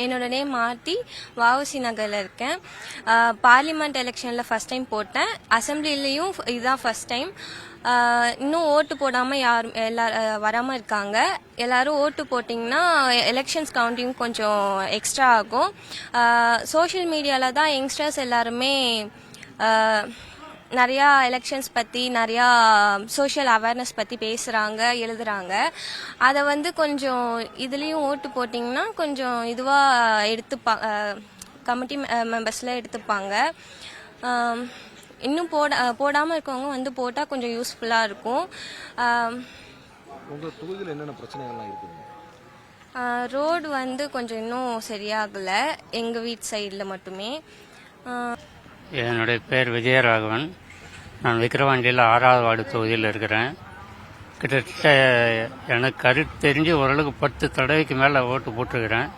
என்னோட நேம் மாற்றி வஉசி நகரில் இருக்கேன். பார்லிமெண்ட் எலெக்ஷனில் ஃபஸ்ட் டைம் போட்டேன். அசம்பிளிலையும் இதுதான் ஃபஸ்ட் டைம். இன்னும் ஓட்டு போடாமல் யாரும் வராமல் இருக்காங்க. எல்லாரும் ஓட்டு போட்டிங்கன்னா எலெக்ஷன்ஸ் கவுண்டிங் கொஞ்சம் எக்ஸ்ட்ரா ஆகும். சோஷியல் மீடியாவில் தான் யங்ஸ்டர்ஸ் எல்லாருமே நிறையா எலெக்ஷன்ஸ் பற்றி நிறையா சோஷியல் அவேர்னஸ் பற்றி பேசுகிறாங்க, எழுதுகிறாங்க. அதை கொஞ்சம் இதுலேயும் ஓட்டு போட்டிங்கன்னா கொஞ்சம் இதுவாக கமிட்டி மெம்பர்ஸில் எடுத்துப்பாங்க. இன்னும் போடாமல் இருக்கவங்க போட்டால் கொஞ்சம் யூஸ்ஃபுல்லாக இருக்கும். உங்கள் தொகுதியில் என்னென்ன பிரச்சனைகள்லாம் இருக்குதுங்க? ரோடு கொஞ்சம் இன்னும் சரியாகலை, எங்கள் வீட்டு சைடில் மட்டுமே. என்னுடைய பேர் விஜயராகவன். நான் விக்கிரவாண்டியில் 6வது வார்டு தொகுதியில் இருக்கிறேன். கிட்டத்தட்ட எனக்கு கருத்து தெரிஞ்சு ஓரளவுக்கு 10 தடவைக்கு மேலே ஓட்டு போட்டிருக்கிறேன்.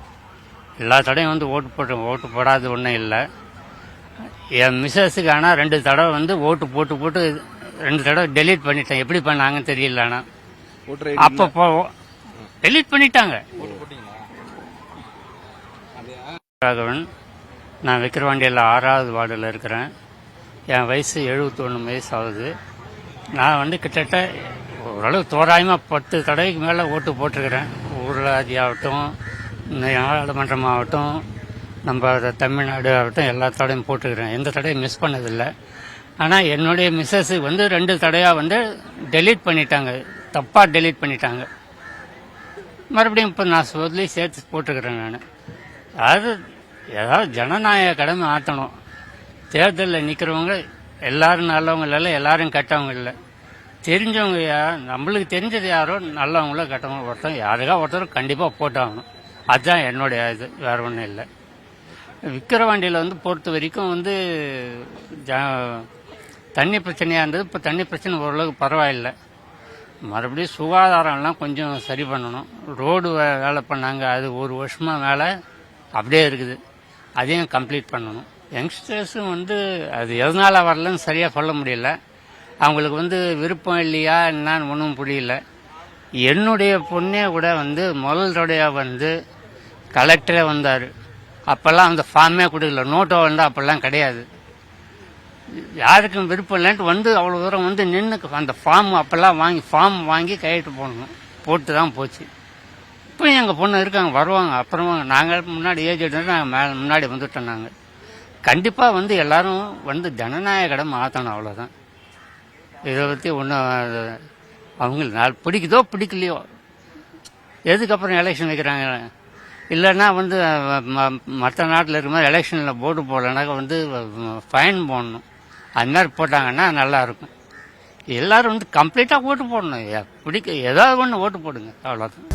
எல்லா தடையும் ஓட்டு போடாது ஒன்றும் இல்லை. என் மிஸ்ஸஸுக்கு ஆனால் 2 தடவை ஓட்டு போட்டு 2 தடவை டெலீட் பண்ணிட்டேன். எப்படி பண்ணாங்கன்னு தெரியல. ஆனால் அப்போ டெலீட் பண்ணிட்டாங்க. ராகவன், நான் விக்கிரவாண்டியில் 6வது வார்டில் இருக்கிறேன். என் வயசு 71 வயசு ஆகுது. நான் கிட்டத்தட்ட ஓரளவு தோராயமாக 10 தடவைக்கு மேலே ஓட்டு போட்டிருக்கிறேன். ஊராட்சி ஆகட்டும், நாடாளுமன்றம் ஆகட்டும், நம்ம தமிழ்நாடு ஆகட்டும், எல்லா தடையும் போட்டுக்கிறேன். எந்த தடையும் மிஸ் பண்ணதில்லை. ஆனால் என்னுடைய மிஸ்ஸஸ் 2 தடையாக டெலீட் பண்ணிட்டாங்க, தப்பாக டெலீட் பண்ணிட்டாங்க. மறுபடியும் இப்போ நான் சொல்லி சேர்த்து போட்டுக்கிறேன். நான் ஏதாவது ஜனநாயக கடமை ஆற்றணும். தேர்தலில் நிற்கிறவங்க எல்லாரும் நல்லவங்க இல்லை, எல்லாரும் கெட்டவங்க இல்லை. தெரிஞ்சவங்க நம்மளுக்கு தெரிஞ்சது யாரோ நல்லவங்களோ கெட்டவங்க ஒருத்தர் கண்டிப்பாக போட்டாகணும். அதுதான் என்னுடைய இது, வேறு ஒன்றும் இல்லை. விக்கிரவாண்டியில் பொறுத்த வரைக்கும் தண்ணி பிரச்சனையாக இருந்தது. இப்போ தண்ணி பிரச்சனை ஓரளவுக்கு பரவாயில்லை. மறுபடியும் சுகாதாரம்லாம் கொஞ்சம் சரி பண்ணணும். ரோடு வேலை பண்ணாங்க, அது 1 வருஷமாக மேலே அப்படியே இருக்குது. அதையும் கம்ப்ளீட் பண்ணணும். யங்ஸ்டர்ஸும் அது எதனால் வரலன்னு சரியாக சொல்ல முடியல. அவங்களுக்கு விருப்பம் இல்லையா என்னான்னு ஒன்றும் புரியல. என்னுடைய பொண்ணே கூட முதல் தடையாக கலெக்டரே வந்தார். அப்போல்லாம் அந்த ஃபார்மே கொடுக்கல, நோட்டோ அப்போல்லாம் கிடையாது. யாருக்கும் விருப்பம் இல்லைன்ட்டு அவ்வளோ தூரம் நின்று அந்த அப்போல்லாம் ஃபார்ம் வாங்கி கையெழுத்து போடணும். போட்டு தான் போச்சு. இப்போ எங்கள் பொண்ணு இருக்காங்க, வருவாங்க. அப்புறமா நாங்கள் முன்னாடி ஏஜ் எடுத்து நாங்கள் முன்னாடி வந்துட்டோம். நாங்கள் கண்டிப்பாக எல்லாரும் ஜனநாயக கடமை ஆற்றணும், அவ்வளோதான். இதை பற்றி ஒன்றும் அவங்களுக்கு பிடிக்குதோ பிடிக்கலையோ, எதுக்கப்புறம் எலெக்ஷன் வைக்கிறாங்க. இல்லைன்னா மற்ற நாட்டில் இருக்கிற மாதிரி எலெக்ஷனில் போட்டு போடலைனாக்கா ஃபைன் போடணும். அது மாதிரி போட்டாங்கன்னா நல்லாயிருக்கும். எல்லோரும் கம்ப்ளீட்டாக ஓட்டு போடணும். ஏதாவது ஒன்று ஓட்டு போடுங்க, அவ்வளோதான்.